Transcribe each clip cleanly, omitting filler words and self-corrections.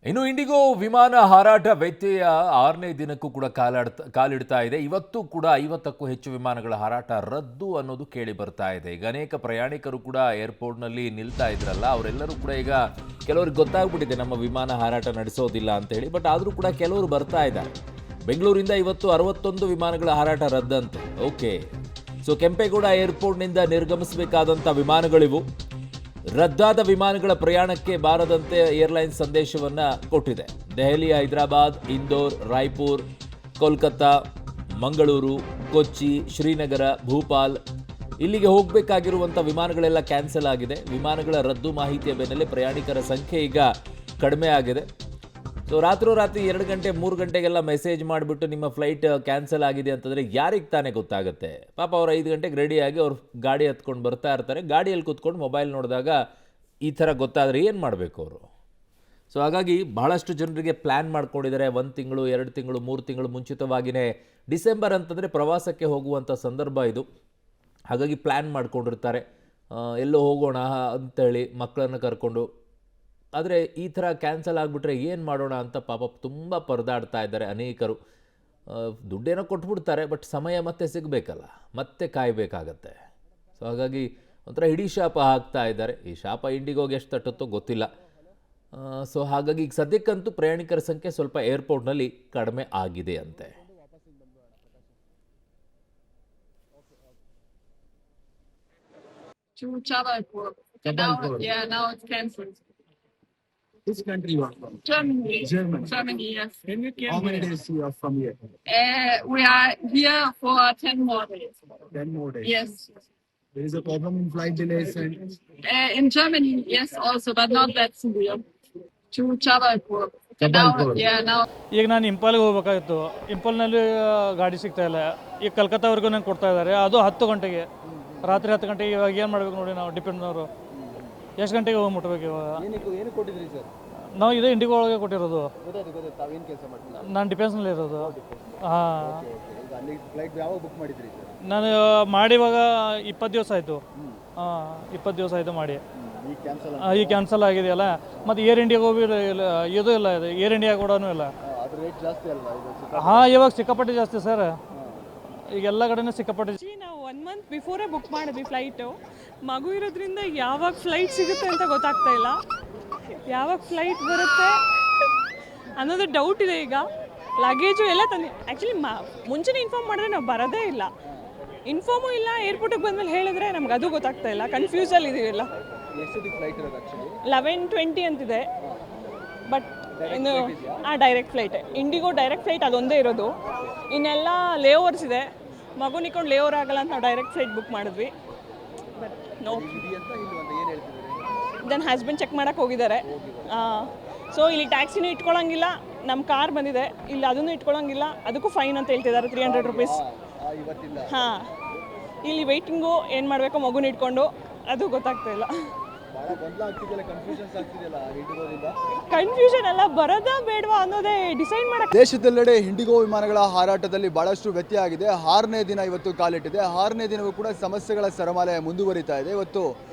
ಇನ್ನು ಇಂಡಿಗೋ ವಿಮಾನ ಹಾರಾಟ ವ್ಯತ್ಯಯ 6ನೇ ದಿನಕ್ಕೂ ಕೂಡ ಕಾಲಿಡ್ತಾ ಇದೆ. ಇವತ್ತು ಕೂಡ 50ಕ್ಕೂ ಹೆಚ್ಚು ವಿಮಾನಗಳ ಹಾರಾಟ ರದ್ದು ಅನ್ನೋದು ಕೇಳಿ ಬರ್ತಾ ಇದೆ. ಈಗ ಅನೇಕ ಪ್ರಯಾಣಿಕರು ಕೂಡ ಏರ್ಪೋರ್ಟ್ನಲ್ಲಿ ನಿಲ್ತಾ ಇದ್ರಲ್ಲ, ಅವರೆಲ್ಲರೂ ಕೂಡ ಈಗ ಕೆಲವರಿಗೆ ಗೊತ್ತಾಗ್ಬಿಟ್ಟಿದೆ ನಮ್ಮ ವಿಮಾನ ಹಾರಾಟ ನಡೆಸೋದಿಲ್ಲ ಅಂತ ಹೇಳಿ. ಬಟ್ ಆದರೂ ಕೂಡ ಕೆಲವರು ಬರ್ತಾ ಇದ್ದಾರೆ. ಬೆಂಗಳೂರಿಂದ ಇವತ್ತು 61 ವಿಮಾನಗಳ ಹಾರಾಟ ರದ್ದಂತೆ. ಓಕೆ, ಸೊ ಕೆಂಪೇಗೌಡ ಏರ್ಪೋರ್ಟ್ನಿಂದ ನಿರ್ಗಮಿಸಬೇಕಾದಂಥ ವಿಮಾನಗಳಿವು. ರದ್ದಾದ ವಿಮಾನಗಳ ಪ್ರಯಾಣಕ್ಕೆ ಬಾರದಂತೆ ಏರ್ಲೈನ್ಸ್ ಸಂದೇಶವನ್ನ ಕೊಟ್ಟಿದೆ. ದೆಹಲಿ, ಹೈದರಾಬಾದ್, ಇಂದೋರ್, ರಾಯ್ಪುರ್, ಕೋಲ್ಕತ್ತಾ, ಮಂಗಳೂರು, ಕೊಚ್ಚಿ, ಶ್ರೀನಗರ, ಭೂಪಾಲ್ ಇಲ್ಲಿಗೆ ಹೋಗಬೇಕಾಗಿರುವಂಥ ವಿಮಾನಗಳೆಲ್ಲ ಕ್ಯಾನ್ಸಲ್ ಆಗಿದೆ. ವಿಮಾನಗಳ ರದ್ದು ಮಾಹಿತಿಯ ಬೆನ್ನಲ್ಲೇ ಪ್ರಯಾಣಿಕರ ಸಂಖ್ಯೆ ಈಗ ಕಡಿಮೆ ಆಗಿದೆ. ಸೊ ರಾತ್ರಿ 2 ಗಂಟೆ 3 ಗಂಟೆಗೆಲ್ಲ ಮೆಸೇಜ್ ಮಾಡಿಬಿಟ್ಟು ನಿಮ್ಮ ಫ್ಲೈಟ್ ಕ್ಯಾನ್ಸಲ್ ಆಗಿದೆ ಅಂತಂದರೆ ಯಾರಿಗೆ ತಾನೇ ಗೊತ್ತಾಗುತ್ತೆ? ಪಾಪ ಅವ್ರು 5 ಗಂಟೆಗೆ ರೆಡಿಯಾಗಿ ಅವ್ರು ಗಾಡಿ ಹತ್ಕೊಂಡು ಬರ್ತಾ ಇರ್ತಾರೆ. ಗಾಡಿಯಲ್ಲಿ ಕೂತ್ಕೊಂಡು ಮೊಬೈಲ್ ನೋಡಿದಾಗ ಈ ಥರ ಗೊತ್ತಾದರೆ ಏನು ಮಾಡಬೇಕು ಅವರು? ಸೊ ಹಾಗಾಗಿ ಬಹಳಷ್ಟು ಜನರಿಗೆ ಪ್ಲ್ಯಾನ್ ಮಾಡ್ಕೊಂಡಿದ್ದಾರೆ. 1 ತಿಂಗಳು, 2 ತಿಂಗಳು, 3 ತಿಂಗಳು ಮುಂಚಿತವಾಗಿಯೇ. ಡಿಸೆಂಬರ್ ಅಂತಂದರೆ ಪ್ರವಾಸಕ್ಕೆ ಹೋಗುವಂಥ ಸಂದರ್ಭ ಇದು. ಹಾಗಾಗಿ ಪ್ಲ್ಯಾನ್ ಮಾಡ್ಕೊಂಡಿರ್ತಾರೆ, ಎಲ್ಲೋ ಹೋಗೋಣ ಅಂತೇಳಿ ಮಕ್ಕಳನ್ನು ಕರ್ಕೊಂಡು. ಆದರೆ ಈ ಥರ ಕ್ಯಾನ್ಸಲ್ ಆಗಿಬಿಟ್ರೆ ಏನು ಮಾಡೋಣ ಅಂತ ಪಾಪ ತುಂಬ ಪರದಾಡ್ತಾ ಇದ್ದಾರೆ ಅನೇಕರು. ದುಡ್ಡೇನೋ ಕೊಟ್ಬಿಡ್ತಾರೆ, ಬಟ್ ಸಮಯ ಮತ್ತೆ ಸಿಗಬೇಕಲ್ಲ, ಮತ್ತೆ ಕಾಯಬೇಕಾಗತ್ತೆ. ಸೊ ಹಾಗಾಗಿ ಒಂಥರ ಹಿಡೀ ಶಾಪ ಹಾಕ್ತಾ ಇದ್ದಾರೆ. ಈ ಶಾಪ ಇಂಡಿಗೋಗೆ ಎಷ್ಟು ತಟ್ಟುತ್ತೋ ಗೊತ್ತಿಲ್ಲ. ಸೊ ಹಾಗಾಗಿ ಈಗ ಸದ್ಯಕ್ಕಂತೂ ಪ್ರಯಾಣಿಕರ ಸಂಖ್ಯೆ ಸ್ವಲ್ಪ ಏರ್ಪೋರ್ಟ್ನಲ್ಲಿ ಕಡಿಮೆ ಆಗಿದೆ ಅಂತೆ. To Jabalpur. Jabalpur. Now it's cancelled. Which country you are from? Germany. Germany. Germany, yes. How many days you are from here? We are here for 10 more days. 10 more days. Yes. There is a problem in flight delays and In Germany, yes, also, but not that severe. To Jabalpur. Jabalpur. Now. ಈಗ ನಾನು ಇಂಪಾಲ್ಗೆ ಹೋಗ್ಬೇಕಾಗಿತ್ತು. ಇಂಪಾಲ್ನಲ್ಲಿ ಗಾಡಿ ಸಿಗ್ತಾ ಇಲ್ಲ. ಈಗ ಕಲ್ಕತ್ತಾವರೆಗೂ ನಂಗೆ ಕೊಡ್ತಾ ಇದ್ದಾರೆ, ಅದು 10 ಗಂಟೆಗೆ, ರಾತ್ರಿ 10 ಗಂಟೆಗೆ. ಇವಾಗ ಏನು ಮಾಡಬೇಕು ನೋಡಿ, ನಾವು ಡಿಪೆಂಡ್ನವರು ಎಷ್ಟು ಗಂಟೆಗೆ ಹೋಗಿ ಮುಟ್ಬೇಕು ಇವಾಗ? ಏನು ಕೊಟ್ಟಿದ್ರಿ ಸರ್? ನಾವು ಇದೇ ಇಂಡಿಗೋ ಒಳಗೆ ಕೊಟ್ಟಿರೋದು. ಗೊತ್ತಾಯ್ತು. ತಾವೇನು ಕೆಲಸ ಮಾಡ್ತೀರಾ? ನಾನು ಡಿಫೆನ್ಸ್ನಲ್ಲಿ ಇರೋದು. ಹಾಂ, ಈಗ ಅಲ್ಲಿ ಫ್ಲೈಟ್ ಯಾವಾಗ ಬುಕ್ ಮಾಡಿದ್ರಿ ಸರ್? ನಾನು ಮಾಡಿ ಇವಾಗ 20 ದಿವಸ ಆಯಿತು. ಹಾಂ, 20 ದಿವಸ ಆಯಿತು ಮಾಡಿ. ಈಗ ಕ್ಯಾನ್ಸಲ್ ಆಗಿದೆಯಲ್ಲ. ಮತ್ತು ಏರ್ ಇಂಡಿಯಾಗೂ ಇದು ಇಲ್ಲ, ಇದು ಏರ್ ಇಂಡಿಯಾ ಕೂಡ ಇಲ್ಲ. ಅದ್ರ ರೇಟ್ ಜಾಸ್ತಿ ಅಲ್ವಾ ಇದು? ಹಾಂ, ಇವಾಗ ಸಿಕ್ಕಾಪಟ್ಟೆ ಜಾಸ್ತಿ ಸರ್. ಈಗ ಎಲ್ಲ ಕಡೆನೂ ಸಿಕ್ಕಾಪಟ್ಟೆ. ನಾವು 1 ಮಂತ್ ಬಿಫೋರೇ ಬುಕ್ ಮಾಡಿದ್ವಿ ಫ್ಲೈಟು. ಮಗು ಇರೋದ್ರಿಂದ ಯಾವಾಗ ಫ್ಲೈಟ್ ಸಿಗುತ್ತೆ ಅಂತ ಗೊತ್ತಾಗ್ತಾ ಇಲ್ಲ, ಯಾವಾಗ ಫ್ಲೈಟ್ ಬರುತ್ತೆ ಅನ್ನೋದು ಡೌಟ್ ಇದೆ. ಈಗ ಲಗೇಜು ಎಲ್ಲ ತಂದು ಆ್ಯಕ್ಚುಲಿ ಮುಂಚೆನೇ ಇನ್ಫಾರ್ಮ್ ಮಾಡಿದ್ರೆ ನಾವು ಬರೋದೇ ಇಲ್ಲ. ಇನ್ಫಾರ್ಮು ಇಲ್ಲ, ಏರ್ಪೋರ್ಟಿಗೆ ಬಂದಮೇಲೆ ಹೇಳಿದ್ರೆ ನಮ್ಗೆ ಅದು ಗೊತ್ತಾಗ್ತಾ ಇಲ್ಲ. ಕನ್ಫ್ಯೂಸಲ್ಲಿ ಇದೀವಿಲ್ಲ. ಎಷ್ಟೊತ್ತಿಗೆ ಫ್ಲೈಟ್ ಇರೋದು ಆ್ಯಕ್ಚುಲಿ? 11:20 ಅಂತಿದೆ. ಬಟ್ ಇನ್ನು direct flight, IndiGo direct flight ಅದೊಂದೇ ಇರೋದು. ಇನ್ನೆಲ್ಲ ಲೇಓವರ್ಸ್ ಇದೆ. ಮಗು ನಿಕ್ಕೊಂಡು ಲೇಓವರ್ ಆಗಲ್ಲ ಅಂತ ನಾವು ಡೈರೆಕ್ಟ್ ಫ್ಲೈಟ್ ಬುಕ್ ಮಾಡಿದ್ವಿ. ಬಟ್ ನೋ, ನನ್ನ ಹಸ್ಬೆಂಡ್ ಚೆಕ್ ಮಾಡೋಕ್ಕೆ ಹೋಗಿದ್ದಾರೆ. ಸೊ ಇಲ್ಲಿ ಟ್ಯಾಕ್ಸಿನೂ ಇಟ್ಕೊಳ್ಳೋಂಗಿಲ್ಲ, ನಮ್ಮ ಕಾರ್ ಬಂದಿದೆ, ಇಲ್ಲಿ ಅದನ್ನು ಇಟ್ಕೊಳ್ಳೋಂಗಿಲ್ಲ, ಅದಕ್ಕೂ ಫೈನ್ ಅಂತ ಹೇಳ್ತಿದ್ದಾರೆ, 300 ರೂಪೀಸ್. ಹಾಂ, ಇಲ್ಲಿ ವೆಯ್ಟಿಂಗು ಏನು ಮಾಡಬೇಕು ಮಗುನ ಇಟ್ಕೊಂಡು, ಅದು ಗೊತ್ತಾಗ್ತಾ ಇಲ್ಲ. ಕನ್ಫ್ಯೂಷನ್ ಅಲ್ಲ, ಬರೋದಾ ಬೇಡವಾ ಅನ್ನೋದೇ ಡಿಸೈಡ್ ಮಾಡಕ್ಕೆ. ದೇಶದೆಲ್ಲೆಡೆ ಇಂಡಿಗೋ ವಿಮಾನಗಳ ಹಾರಾಟದಲ್ಲಿ ಬಹಳಷ್ಟು ವ್ಯತ್ಯಯ ಆಗಿದೆ. 6ನೇ ದಿನ ಇವತ್ತು ಕಾಲಿಟ್ಟಿದೆ. 6ನೇ ದಿನವೂ ಕೂಡ ಸಮಸ್ಯೆಗಳ ಸರಮಾಲೆ ಮುಂದುವರಿತಾ ಇದೆ. ಇವತ್ತು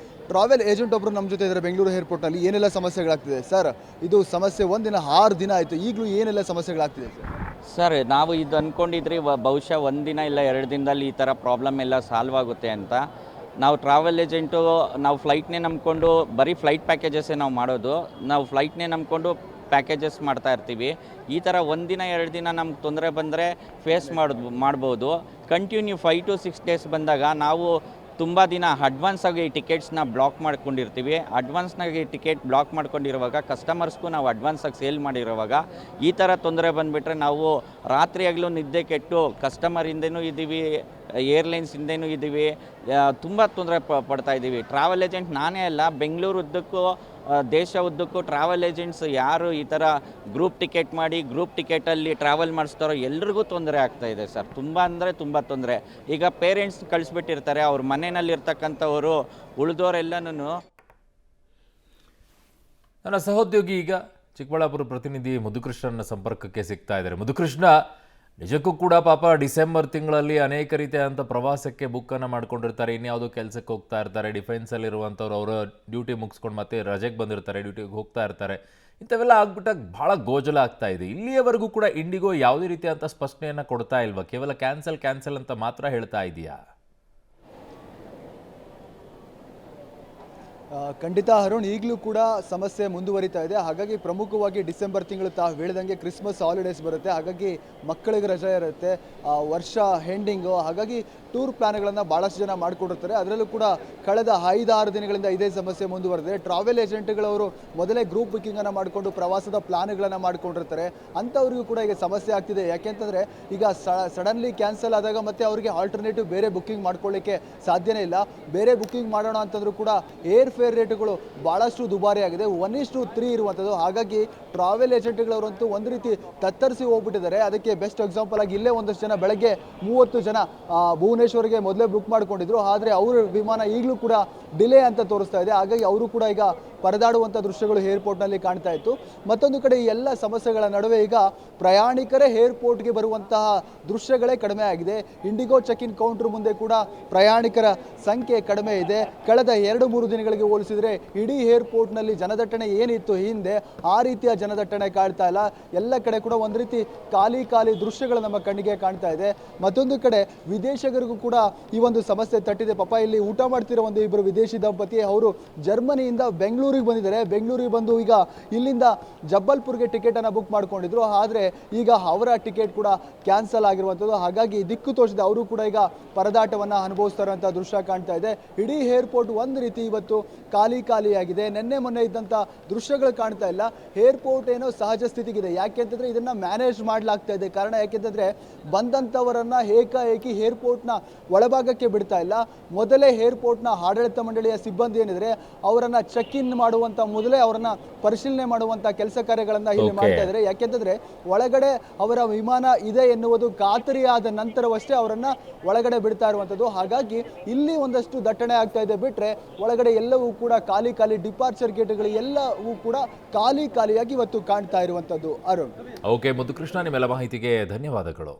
ಟ್ರಾವೆಲ್ ಏಜೆಂಟ್ ಒಬ್ಬರು ನಮ್ಮ ಜೊತೆ ಇದ್ದಾರೆ ಬೆಂಗಳೂರು ಏರ್ಪೋರ್ಟ್ನಲ್ಲಿ. ಏನೆಲ್ಲ ಸಮಸ್ಯೆಗಳಾಗ್ತಿದೆ ಸರ್? ಇದು ಸಮಸ್ಯೆ 1 ದಿನ, 6 ದಿನ ಆಯಿತು, ಈಗಲೂ ಏನೆಲ್ಲ ಸಮಸ್ಯೆಗಳಾಗ್ತಿದೆ ಸರ್? ನಾವು ಇದು ಅಂದ್ಕೊಂಡಿದ್ರಿ ಬಹುಶಃ 1 ದಿನ ಇಲ್ಲ 2 ದಿನದಲ್ಲಿ ಈ ಥರ ಪ್ರಾಬ್ಲಮ್ ಎಲ್ಲ ಸಾಲ್ವ್ ಆಗುತ್ತೆ ಅಂತ. ನಾವು ಟ್ರಾವೆಲ್ ಏಜೆಂಟು, ನಾವು ಫ್ಲೈಟ್ನೇ ನಂಬ್ಕೊಂಡು ಬರೀ ಫ್ಲೈಟ್ ಪ್ಯಾಕೇಜಸ್ಸೇ ನಾವು ಮಾಡೋದು. ನಾವು ಫ್ಲೈಟ್ನೇ ನಂಬ್ಕೊಂಡು ಪ್ಯಾಕೇಜಸ್ ಮಾಡ್ತಾ ಇರ್ತೀವಿ. ಈ ಥರ 1 ದಿನ 2 ದಿನ ನಮ್ಗೆ ತೊಂದರೆ ಬಂದರೆ ಫೇಸ್ ಮಾಡ್ಬೋದು. ಕಂಟಿನ್ಯೂ 5 to 6 ಡೇಸ್ ಬಂದಾಗ ನಾವು ತುಂಬ ದಿನ ಅಡ್ವಾನ್ಸಾಗಿ ಟಿಕೆಟ್ಸ್ನ ಬ್ಲಾಕ್ ಮಾಡ್ಕೊಂಡಿರ್ತೀವಿ. ಅಡ್ವಾನ್ಸ್ನಾಗಿ ಟಿಕೆಟ್ ಬ್ಲಾಕ್ ಮಾಡ್ಕೊಂಡಿರುವಾಗ ಕಸ್ಟಮರ್ಸ್ಗೂ ನಾವು ಅಡ್ವಾನ್ಸಾಗಿ ಸೇಲ್ ಮಾಡಿರುವಾಗ ಈ ಥರ ತೊಂದರೆ ಬಂದುಬಿಟ್ರೆ ನಾವು ರಾತ್ರಿಯಾಗಲೂ ನಿದ್ದೆ ಕೆಟ್ಟು ಕಸ್ಟಮರಿಂದನೂ ಇದ್ದೀವಿ, ಏರ್ಲೈನ್ಸಿಂದನೂ ಇದ್ದೀವಿ, ತುಂಬ ತೊಂದರೆ ಪಡ್ತಾ ಇದ್ದೀವಿ. ಟ್ರಾವೆಲ್ ಏಜೆಂಟ್ ನಾನೇ ಅಲ್ಲ, ಬೆಂಗಳೂರು ಉದ್ದಕ್ಕೂ ದೇಶ ಉದ್ದಕ್ಕೂ ಟ್ರಾವೆಲ್ ಏಜೆಂಟ್ಸ್ ಯಾರು ಈ ಥರ ಗ್ರೂಪ್ ಟಿಕೆಟ್ ಮಾಡಿ ಗ್ರೂಪ್ ಟಿಕೆಟಲ್ಲಿ ಟ್ರಾವೆಲ್ ಮಾಡಿಸ್ತಾರೋ ಎಲ್ರಿಗೂ ತೊಂದರೆ ಆಗ್ತಾಯಿದೆ ಸರ್. ತುಂಬ ಅಂದರೆ ತುಂಬ ತೊಂದರೆ. ಈಗ ಪೇರೆಂಟ್ಸ್ ಕಳಿಸ್ಬಿಟ್ಟಿರ್ತಾರೆ, ಅವ್ರ ಮನೆಯಲ್ಲಿರ್ತಕ್ಕಂಥವರು ಉಳಿದವರೆಲ್ಲನೂ. ನನ್ನ ಸಹೋದ್ಯೋಗಿ ಈಗ ಚಿಕ್ಕಬಳ್ಳಾಪುರ ಪ್ರತಿನಿಧಿ ಮಧುಕೃಷ್ಣನ ಸಂಪರ್ಕಕ್ಕೆ ಸಿಗ್ತಾ ಇದ್ದಾರೆ. ಮಧುಕೃಷ್ಣ, ನಿಜಕ್ಕೂ ಕೂಡ ಪಾಪ ಡಿಸೆಂಬರ್ ತಿಂಗಳಲ್ಲಿ ಅನೇಕ ರೀತಿಯಾದಂಥ ಪ್ರವಾಸಕ್ಕೆ ಬುಕ್ಕನ್ನು ಮಾಡ್ಕೊಂಡಿರ್ತಾರೆ, ಇನ್ಯಾವುದೋ ಕೆಲಸಕ್ಕೆ ಹೋಗ್ತಾ ಇರ್ತಾರೆ. ಡಿಫೆನ್ಸಲ್ಲಿರುವಂಥವ್ರು ಅವರ ಡ್ಯೂಟಿ ಮುಗಿಸ್ಕೊಂಡು ಮತ್ತೆ ರಜೆಗೆ ಬಂದಿರ್ತಾರೆ, ಡ್ಯೂಟಿಗೆ ಹೋಗ್ತಾ ಇರ್ತಾರೆ. ಇಂಥವೆಲ್ಲ ಆಗ್ಬಿಟ್ಟಾಗ ಭಾಳ ಗೋಜಲ ಆಗ್ತಾ ಇದೆ. ಇಲ್ಲಿಯವರೆಗೂ ಕೂಡ ಇಂಡಿಗೋ ಯಾವುದೇ ರೀತಿಯಾದಂಥ ಸ್ಪಷ್ಟನೆಯನ್ನು ಕೊಡ್ತಾ ಇಲ್ವಾ? ಕೇವಲ ಕ್ಯಾನ್ಸಲ್ ಅಂತ ಮಾತ್ರ ಹೇಳ್ತಾ ಇದೆಯಾ? ಖಂಡಿತ ಅರುಣ್, ಈಗಲೂ ಕೂಡ ಸಮಸ್ಯೆ ಮುಂದುವರಿತಾ ಇದೆ. ಹಾಗಾಗಿ ಪ್ರಮುಖವಾಗಿ ಡಿಸೆಂಬರ್ ತಿಂಗಳು ತಾವು ಹೇಳಿದಂಗೆ ಕ್ರಿಸ್ಮಸ್ ಹಾಲಿಡೇಸ್ ಬರುತ್ತೆ. ಹಾಗಾಗಿ ಮಕ್ಕಳಿಗೆ ರಜೆ ಇರುತ್ತೆ, ವರ್ಷ ಹೆಂಡಿಂಗು. ಹಾಗಾಗಿ ಟೂರ್ ಪ್ಲಾನ್ಗಳನ್ನು ಭಾಳಷ್ಟು ಜನ ಮಾಡಿಕೊಂಡಿರ್ತಾರೆ. ಅದರಲ್ಲೂ ಕೂಡ ಕಳೆದ 5-6 ದಿನಗಳಿಂದ ಇದೇ ಸಮಸ್ಯೆ ಮುಂದುವರೆದಿದೆ. ಟ್ರಾವೆಲ್ ಏಜೆಂಟ್ಗಳವರು ಮೊದಲೇ ಗ್ರೂಪ್ ಬುಕ್ಕಿಂಗನ್ನು ಮಾಡಿಕೊಂಡು ಪ್ರವಾಸದ ಪ್ಲಾನ್ಗಳನ್ನು ಮಾಡ್ಕೊಂಡಿರ್ತಾರೆ. ಅಂಥವ್ರಿಗೂ ಕೂಡ ಈಗ ಸಮಸ್ಯೆ ಆಗ್ತಿದೆ. ಯಾಕೆಂತಂದರೆ ಈಗ ಸಡನ್ಲಿ ಕ್ಯಾನ್ಸಲ್ ಆದಾಗ ಮತ್ತೆ ಅವರಿಗೆ ಆಲ್ಟರ್ನೇಟಿವ್ ಬೇರೆ ಬುಕ್ಕಿಂಗ್ ಮಾಡ್ಕೊಳ್ಳಿಕ್ಕೆ ಸಾಧ್ಯನೇ ಇಲ್ಲ. ಬೇರೆ ಬುಕ್ಕಿಂಗ್ ಮಾಡೋಣ ಅಂತಂದ್ರೂ ಕೂಡ ಏರ್ ಫೇರ್ ರೇಟುಗಳು ಭಾಳಷ್ಟು ದುಬಾರಿ ಆಗಿದೆ, 1:3 ಇರುವಂಥದ್ದು. ಹಾಗಾಗಿ ಟ್ರಾವೆಲ್ ಏಜೆಂಟ್ಗಳವರಂತೂ ಒಂದು ರೀತಿ ತತ್ತರಿಸಿ ಹೋಗ್ಬಿಟ್ಟಿದ್ದಾರೆ. ಅದಕ್ಕೆ ಬೆಸ್ಟ್ ಎಕ್ಸಾಂಪಲ್ ಆಗಿ ಇಲ್ಲೇ ಒಂದಷ್ಟು ಜನ ಬೆಳಗ್ಗೆ 30 ಜನ ಭುವನೇಶ್ವರ್ಗೆ ಮೊದಲೇ ಬುಕ್ ಮಾಡ್ಕೊಂಡಿದ್ರು. ಆದರೆ ಅವರ ವಿಮಾನ ಈಗಲೂ ಕೂಡ ಡಿಲೇ ಅಂತ ತೋರಿಸ್ತಾ ಇದೆ. ಹಾಗಾಗಿ ಅವರು ಕೂಡ ಈಗ ಪರದಾಡುವಂಥ ದೃಶ್ಯಗಳು ಏರ್ಪೋರ್ಟ್ನಲ್ಲಿ ಕಾಣ್ತಾ ಇತ್ತು. ಮತ್ತೊಂದು ಕಡೆ ಈ ಎಲ್ಲ ಸಮಸ್ಯೆಗಳ ನಡುವೆ ಈಗ ಪ್ರಯಾಣಿಕರೇ ಏರ್ಪೋರ್ಟ್ಗೆ ಬರುವಂತಹ ದೃಶ್ಯಗಳೇ ಕಡಿಮೆ ಆಗಿದೆ. ಇಂಡಿಗೋ ಚೆಕ್ ಇನ್ ಕೌಂಟರ್ ಮುಂದೆ ಕೂಡ ಪ್ರಯಾಣಿಕರ ಸಂಖ್ಯೆ ಕಡಿಮೆ ಇದೆ. ಕಳೆದ 2-3 ದಿನಗಳಿಗೆ ಹೋಲಿಸಿದರೆ ಇಡೀ ಏರ್ಪೋರ್ಟ್ನಲ್ಲಿ ಜನದಟ್ಟಣೆ ಏನಿತ್ತು ಹಿಂದೆ, ಆ ರೀತಿಯ ಜನದಟ್ಟಣೆ ಕಾಣ್ತಾ ಇಲ್ಲ. ಎಲ್ಲ ಕಡೆ ಕೂಡ ಒಂದು ರೀತಿ ಖಾಲಿ ದೃಶ್ಯಗಳು ನಮ್ಮ ಕಣ್ಣಿಗೆ ಕಾಣ್ತಾ ಇದೆ. ಮತ್ತೊಂದು ಕಡೆ ವಿದೇಶಿಗರಿಗೂ ಕೂಡ ಈ ಒಂದು ಸಮಸ್ಯೆ ತಟ್ಟಿದೆ. ಪಾಪ ಇಲ್ಲಿ ಊಟ ಮಾಡ್ತಿರೋ ಒಂದು ಇಬ್ಬರು ವಿದೇಶಿ ದಂಪತಿ, ಅವರು ಜರ್ಮನಿಯಿಂದ ಬೆಂಗಳೂರಿಗೆ ಬಂದಿದ್ದಾರೆ. ಬೆಂಗಳೂರಿಗೆ ಬಂದು ಈಗ ಇಲ್ಲಿಂದ ಜಬ್ಬಲ್ಪುರ್ಗೆ ಟಿಕೆಟನ್ನು ಬುಕ್ ಮಾಡ್ಕೊಂಡಿದ್ರು. ಆದರೆ ಈಗ ಅವರ ಟಿಕೆಟ್ ಕೂಡ ಕ್ಯಾನ್ಸಲ್ ಆಗಿರುವಂಥದ್ದು. ಹಾಗಾಗಿ ದಿಕ್ಕು ತೋಚದೆ ಅವರು ಕೂಡ ಈಗ ಪರದಾಟವನ್ನು ಅನುಭವಿಸ್ತಾ ಇರುವಂಥ ದೃಶ್ಯ ಕಾಣ್ತಾ ಇದೆ. ಇಡೀ ಏರ್ಪೋರ್ಟ್ ಒಂದು ರೀತಿ ಇವತ್ತು ಖಾಲಿಯಾಗಿದೆ. ನಿನ್ನೆ ಮೊನ್ನೆ ಇದ್ದಂಥ ದೃಶ್ಯಗಳು ಕಾಣ್ತಾ ಇಲ್ಲ. ಏರ್ಪೋರ್ಟ್ ಏನೋ ಸಹಜ ಸ್ಥಿತಿಗಿದೆ. ಯಾಕೆಂತಂದರೆ ಇದನ್ನು ಮ್ಯಾನೇಜ್ ಮಾಡಲಾಗ್ತಾ ಇದೆ. ಕಾರಣ ಯಾಕೆಂತಂದರೆ ಬಂದಂಥವರನ್ನು ಏಕಾಏಕಿ ಏರ್ಪೋರ್ಟ್ನ ಒಳಭಾಗಕ್ಕೆ ಬಿಡ್ತಾ ಇಲ್ಲ. ಮೊದಲೇ ಏರ್ಪೋರ್ಟ್ನ ಆಡಳಿತ ಮಂಡಳಿಯ ಸಿಬ್ಬಂದಿ ಏನಿದ್ರೆ ಅವರನ್ನು ಚೆಕ್ ಇನ್ ಮಾಡುವಂಥ ಮೊದಲೇ ಅವರನ್ನು ಪರಿಶೀಲನೆ ಮಾಡುವಂಥ ಕೆಲಸ ಕಾರ್ಯಗಳನ್ನು ಇಲ್ಲಿ ಮಾಡ್ತಾ ಇದ್ದಾರೆ. ಯಾಕೆಂತಂದರೆ ಒಳಗಡೆ ಅವರ ವಿಮಾನ ಇದೆ ಎನ್ನುವುದು ಖಾತರಿಯಾದ ನಂತರವಷ್ಟೇ ಅವರನ್ನು ಒಳಗಡೆ ಬಿಡ್ತಾ ಇರುವಂಥದ್ದು. ಹಾಗಾಗಿ ಇಲ್ಲಿ ಒಂದಷ್ಟು ದಟ್ಟಣೆ ಆಗ್ತಾ ಇದೆ. ಬಿಟ್ಟರೆ ಒಳಗಡೆ ಎಲ್ಲವೂ ಕೂಡ ಖಾಲಿ ಡಿಪಾರ್ಚರ್ ಗೇಟ್ಗಳು ಎಲ್ಲವೂ ಕೂಡ ಖಾಲಿಯಾಗಿ ಇವತ್ತು ಕಾಣ್ತಾ ಇರುವಂಥದ್ದು. ಅರುಣ್. ಓಕೆ ಮುದ್ದುಕೃಷ್ಣ, ನಿಮ್ಮೆಲ್ಲ ಮಾಹಿತಿಗೆ ಧನ್ಯವಾದಗಳು.